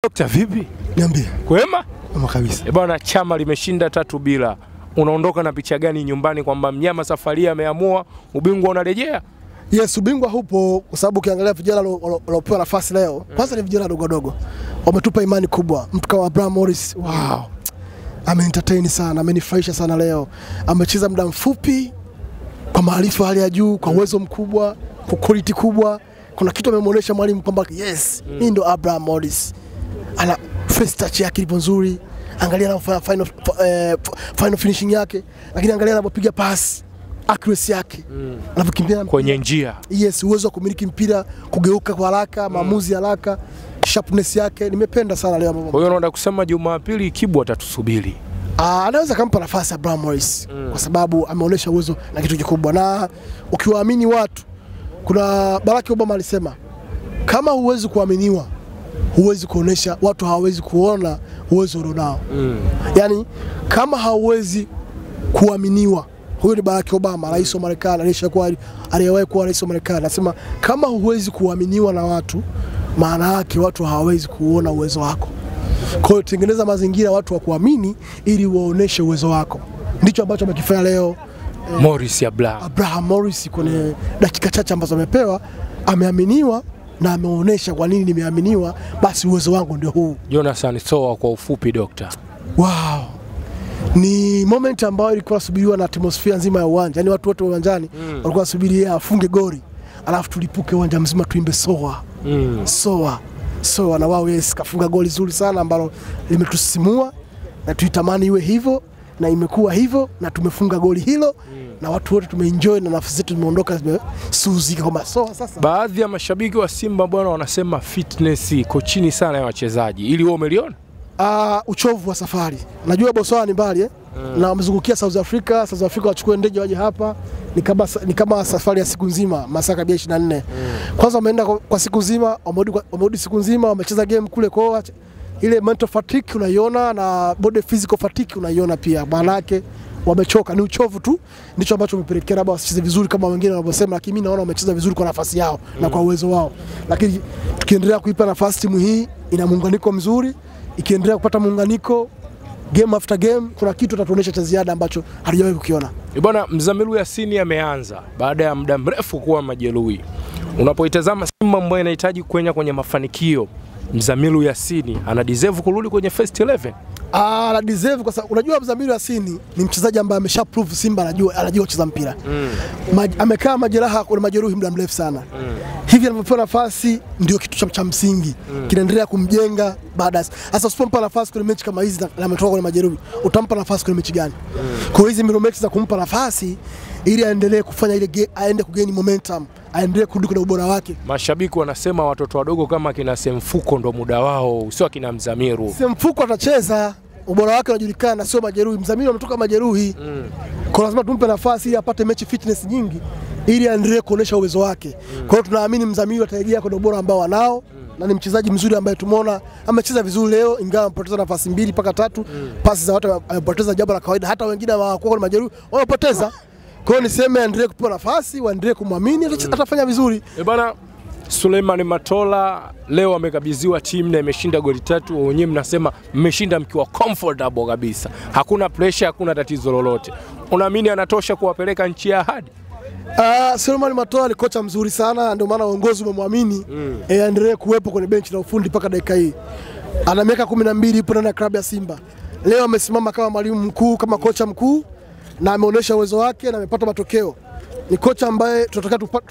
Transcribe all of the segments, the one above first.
Dokta vipi? Niambie. Kwema? Kama kabisa. Bwana, chama limeshinda 3-0. Unaondoka na picha gani nyumbani kwamba mnyama safari ameamua ubingwa unarejea? Yes, ubingwa hupo kwa sababu ukiangalia vijana waliopewa nafasi leo, kwanza ni vijana dogo. Wametupa imani kubwa. Mtu kama Abraham Morris, wow. Ame-entertain sana, amenifurahisha sana leo. Amecheza muda mfupi kwa maarifa hali ya juu, kwa uwezo mkubwa, kwa quality kubwa. Kuna kitu amemuonesha mwalimu kwamba yes, hii ndo Abraham Morris. Ana first touch yake ipo nzuri. Angalia na final finishing yake, lakini angalia anapopiga pass, accuracy yake. Anapokimbia kwenye njia. Yes, uwezo wa kumiliki mpira, kugeuka kwa haraka, maamuzi haraka, sharpness yake. Nimependa sana leo. Kwa hiyo unaenda kusema Jumapili Kibwa atatusubiri. Anaweza kumpa nafasi Abraham Morris kwa sababu ameonyesha uwezo na kitu kikubwa, na ukiwaamini watu, kuna Barack Obama alisema kama huwezi kuaminiwa huwezi kuonesha, watu hawawezi kuona uwezo ulionao. Yani kama hauwezi kuaminiwa, huyo ni Barack Obama, rais wa Marekani, aliyewahi kuwa rais wa Marekani, anasema kama huwezi kuaminiwa na watu, maana yake watu hawawezi kuona uwezo wako. Kwa hiyo tengeneza mazingira watu wa kuamini ili waoneshe uwezo wako. Ndicho ambacho amekifanya leo Morris Abraham Morris. Kwenye dakika chache ambazo amepewa, ameaminiwa na ameonesha kwa nini nimeaminiwa, basi uwezo wangu ndio huu. Jonathan Soa kwa ufupi Dokta. Wow. Ni moment ambayo ilikuwa nasubiriwa na atmosphere nzima ya uwanja. Yaani watu wote uwanjani walikuwa wasubiri yeye afunge goli. Alafu tulipuke uwanja mzima tuimbe Soa. Soa na wao, yes, kafunga goli zuri sana ambalo limetusisimua na tuitamani iwe hivyo, na imekuwa hivyo, na tumefunga goli hilo. Na watu wote tumeenjoy na nafasi zetu zimeondoka zimesuzika kama Soa. Sasa baadhi ya mashabiki wa Simba bwana wanasema fitness iko chini sana ya wachezaji. Ili wewe umeliona? Uchovu wa safari. Najua Botswana ni mbali na wamezungukia South Africa wachukue ndege waje hapa, ni kama safari ya siku nzima, masaa 24. Kwanza wameenda kwa siku nzima, wamerudi siku nzima, wamecheza game kule, kwa ile mental fatigue unaiona na body physical fatigue unaiona pia. Maana yake wamechoka, ni uchovu tu, ndicho ambacho umepelekea labda wasicheze vizuri kama wengine wanavyosema, lakini mimi naona wamecheza vizuri kwa nafasi yao na kwa uwezo wao. Lakini tukiendelea kuipa nafasi timu hii, ina muunganiko mzuri, ikiendelea kupata muunganiko game after game, kuna kitu atatuonesha cha ziada ambacho halijawahi kukiona. Bwana, Mzamiru Yasini ameanza baada ya muda mrefu kuwa majeruhi. Unapoitazama Simba ambayo inahitaji kwenye mafanikio, Mzamiru Yasini ana deserve kurudi kwenye first 11? Ana deserve kwa sababu unajua Mzamiru Yasini ni mchezaji ambaye amesha prove Simba anajua kucheza mpira. Amekaa majeraha kwa majeruhi muda mrefu sana. Hivi anapopewa nafasi ndio kitu cha msingi. Kinaendelea kumjenga baada. Sasa usipompa nafasi kwenye mechi kama hizi na ametoka kwenye majeruhi, utampa nafasi kwenye mechi gani? Kwa hizo mechi za kumpa nafasi ili aendelee kufanya ile, aende kugain momentum, aendelee kurudi kwenye ubora wake. Mashabiki wanasema watoto wadogo kama kina Semfuko ndo muda wao, sio kina Mzamiru. Semfuko atacheza, ubora wake unajulikana, sio majeruhi. Mzamiru ametoka majeruhi. Kwa lazima tumpe nafasi ili apate mechi fitness nyingi ili aendelee kuonesha uwezo wake. Kwa hiyo tunaamini Mzamiru atarejea kwenye ubora ambao wanao, na ni mchezaji mzuri ambaye tumeona amecheza vizuri leo, ingawa amepoteza nafasi 2 mpaka 3, pasi za watu amepoteza, jambo la kawaida, hata wengine hawakuwa kwenye majeruhi wamepoteza. Kwa hiyo niseme aendelee kupewa nafasi, waendelee kumwamini, atafanya vizuri. Bwana, Suleiman Matola leo amekabidhiwa timu na imeshinda goli 3. Wenyewe mnasema mmeshinda mkiwa comfortable kabisa. Hakuna pressure, hakuna tatizo lolote. Unaamini anatosha kuwapeleka nchi ya ahadi? Suleiman Matola ni kocha mzuri sana, ndio maana uongozi umemwamini aendelee kuwepo kwenye benchi la ufundi mpaka dakika hii. Ana miaka 12 ipo ndani ya klabu ya Simba. Leo amesimama kama mwalimu mkuu, kama kocha mkuu, na ameonyesha uwezo wake na amepata matokeo. Ni kocha ambaye tunataka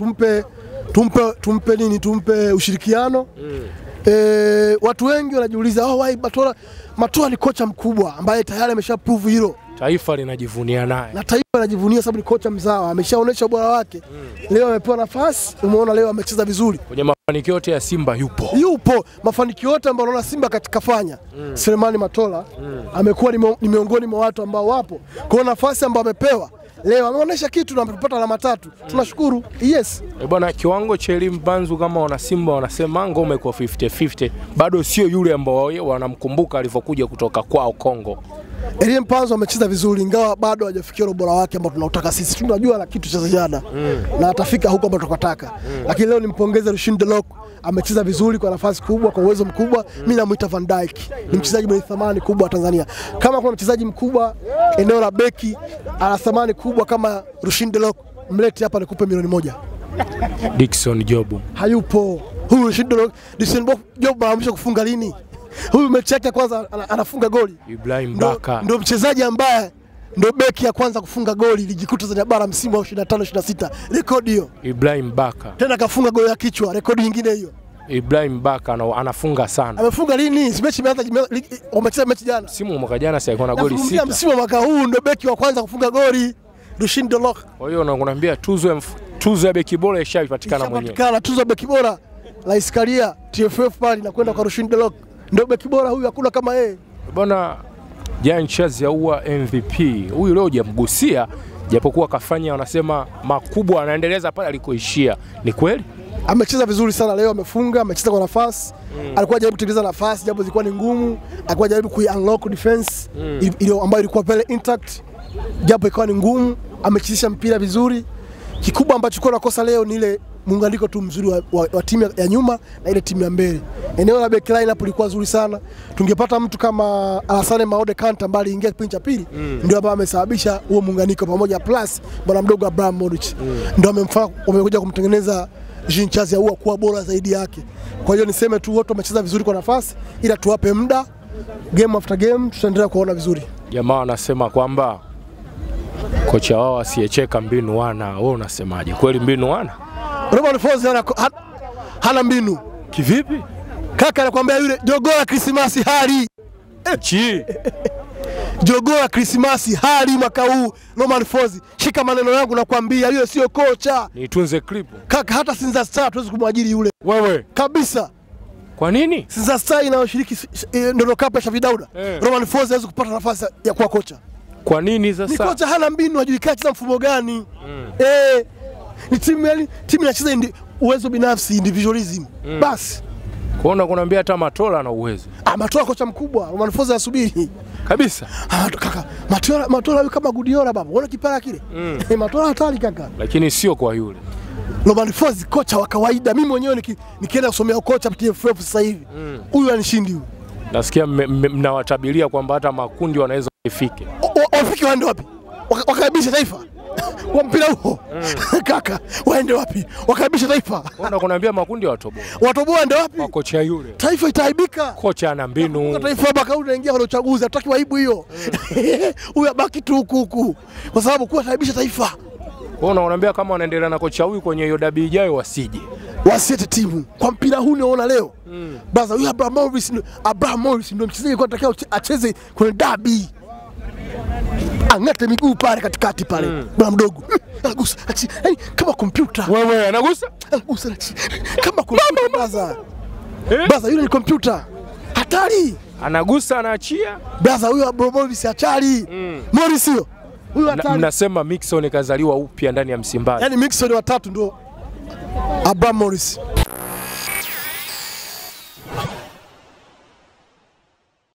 tumpe ushirikiano. Watu wengi wanajiuliza why Matola ni kocha mkubwa ambaye tayari amesha prove hilo. Taifa linajivunia naye. Na taifa linajivunia sababu ni kocha mzawa, ameshaonyesha ubora wake. Leo amepewa nafasi, umeona leo amecheza vizuri. Kwenye mafanikio yote ya Simba yupo. Mafanikio yote ambayo unaona Simba katika fanya. Suleiman Matola amekuwa ni miongoni mwa watu ambao wapo. Kwa nafasi ambayo amepewa, leo ameonyesha kitu na amepata alama 3. Tunashukuru. Yes. Bwana, kiwango cha Elim Panzu kama wana Simba wanasema ngome kwa 50-50, bado sio yule ambao wanamkumbuka alivyokuja kutoka kwao Kongo. Elie Mpanzu amecheza vizuri ingawa bado hajafikia ubora wake ambao tunautaka sisi. Tunajua na kitu cha ziada na atafika huko ambapo tunataka. Lakini leo nimpongeze Rushin De Reuck, amecheza vizuri kwa nafasi kubwa, kwa uwezo mkubwa. Mimi namuita Van Dijk. Ni mchezaji mwenye thamani kubwa wa Tanzania. Kama kuna mchezaji mkubwa eneo la beki ana thamani kubwa kama Rushin De Reuck, mlete hapa nikupe milioni 1. Dickson Job hayupo. Huyu Rushin De Reuck, Dickson Job anaamsha kufunga lini? Huyu mechi yake kwanza anafunga goli. Ibrahim Baka ndio mchezaji ambaye ndio beki ya kwanza kufunga goli lijikuta za bara msimu wa 25 26. Rekodi hiyo. Ibrahim Baka tena kafunga goli ya kichwa, rekodi nyingine hiyo. Ibrahim Baka anafunga sana. Amefunga lini? Mechi imeanza, wamecheza mechi jana. Msimu mwaka jana sasa alikuwa na goli 6. Msimu mwaka huu ndio beki wa kwanza kufunga goli Rushin De Reuck. Kwa hiyo nakwambia tuzo ya beki bora ishapatikana mwenyewe. Ishapatikana tuzo ya beki bora la Iskaria TFF pale na kwenda kwa Rushin De Reuck. Ndio beki bora huyu, hakuna kama yeye. Bwana Jean Charles Ahoua MVP. Huyu leo hujamgusia japokuwa kafanya wanasema makubwa, anaendeleza pale alikoishia. Ni kweli? Amecheza vizuri sana leo, amefunga, amecheza kwa nafasi. Alikuwa jaribu kutengeneza nafasi japo zilikuwa ni ngumu, alikuwa jaribu ku-unlock defense ile ambayo ilikuwa pale intact japo ilikuwa ni ngumu, amechezesha mpira vizuri. Kikubwa ambacho kwa nakosa leo ni ile muunganiko tu mzuri wa timu ya nyuma na ile timu ya mbele. Eneo la back line hapo lilikuwa zuri sana. Tungepata mtu kama Alassane Maode Kante ambaye aliingia kipindi cha pili ndio ambaye amesababisha huo muunganiko pamoja plus bwana mdogo Abraham Modric. Ndio wamekuja kumtengeneza Jean Charles Ahoua kuwa bora zaidi yake. Kwa hiyo niseme tu wote wamecheza vizuri kwa nafasi, ila tuwape muda, game after game tutaendelea kuona vizuri. Jamaa anasema kwamba kocha wao asiyecheka mbinu wana. Wewe unasemaje? Kweli mbinu wana? Roman Folz hana mbinu. Kivipi? Kaka anakuambia yule jogoo la Krismasi hali. Jogoo la Krismasi hali mwaka huu Roman Folz. Shika maneno yangu nakwambia yule sio kocha. Nitunze clip. Kaka hata Sinza Star tuwezi kumwajiri yule. Wewe. Kabisa. Kwa nini? Sinza Star inayoshiriki ndio Cup ya Shafi Dauda. Roman Folz hawezi kupata nafasi ya kuwa kocha. Kwa nini sasa? Ni kocha hana mbinu, hajulikani cheza mfumo gani. Ni timu inacheza uwezo binafsi, individualism. Basi. Kuona kunaambia hata Matola ana uwezo. Matola kocha mkubwa, Roman Folz asubiri. Kabisa. Kaka, Matola yuko kama Guardiola baba. Unaona kipara kile? Matola hatari kaka. Lakini sio kwa yule. Roman Folz kocha wa kawaida. Mimi mwenyewe nikienda kusomea kocha TFF sasa hivi. Huyu anishindi huyu. Nasikia mnawatabiria kwamba hata makundi wanaweza kufike. Wafike waende wapi? Wakaribisha taifa. Wa mpira huo. Kaka, waende wapi? Wakaribisha taifa. Unaona kunaambia makundi watoboa. Watoboa ndio wapi? Kwa kocha yule. Taifa itaibika. Kocha ana mbinu. Taifa baka unaingia kwenye uchaguzi, hataki aibu hiyo. Huyu abaki tu huku. Kwa sababu kuwa taibisha taifa. Wewe unaambia kama wanaendelea na kocha huyu kwenye hiyo dabi ijayo wasije. Wasiete timu. Kwa mpira huu unaona leo. Baza huyu Abraham Morris ndio mchezaji kwa atakao acheze kwenye dabi. Angate miguu pale katikati pale. Bwana mdogo. Anagusa. Yaani kama kompyuta. Wewe anagusa? Anagusa. Kama kompyuta baza. Baza yule ni kompyuta. Hatari. Anagusa anaachia. Baza huyo Abraham Morris hatari. Morris hiyo. Huyo hatari. Mnasema Mixon kazaliwa upya ndani ya Msimbazi. Yaani Mixon wa 3 ndio Abraham Morris.